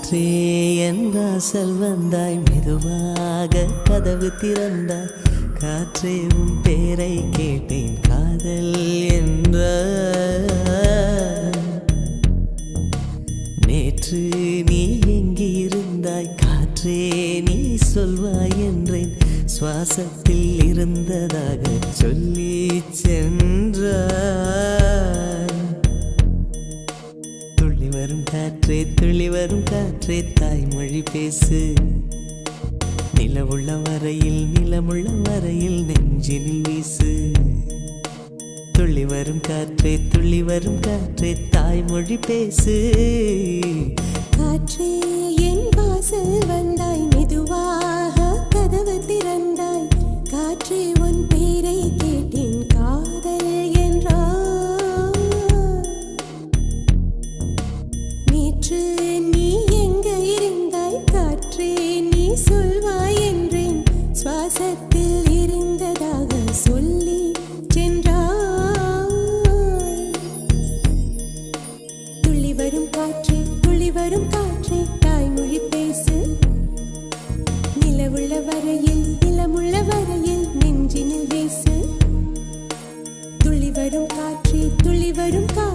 காற்றே என் வாசல் வந்தாய், மெதுவாக கதவு திறந்தாய். காற்றே உன் பேரை கேட்டேன், காதல் என்ற. நேற்று நீ எங்கிருந்தாய், காற்றே நீ சொல்வாய் என்றேன். சுவாசத்தில் இருந்ததாக சொல்லி சென்றாய். துள்ளி வரும் காற்றே, துள்ளி வரும் காற்றே, தாய்மொழி பேசு. நிலவுள்ள வரையில், நிலமுள்ள வரையில் நெஞ்சினில் வீசு. துள்ளி வரும் காற்றே, துள்ளி வரும் காற்றே, தாய்மொழி பேசு. காற்றே என் வாசல் வந்தாய், மெதுவாக கதவு திறந்தாய். காற்றே உன் பேரை கேட்டேன், காதல் என்றாய். நேற்று நீ எங்க இருந்தாய், காற்றே நீ சொல்வாய் என்றேன். சுவாசத்தில் இருந்ததாக சொல்லி சென்றாய். துள்ளி வரும் காற்றே, துள்ளி வரும் காற்றே, தாய்மொழி பேசு. நிலவுள்ள வரையில், நிலமுள்ள வரையில் நெஞ்சினில் வீசு. துள்ளி வரும் காற்றே, துள்ளி வரும் காற்றே.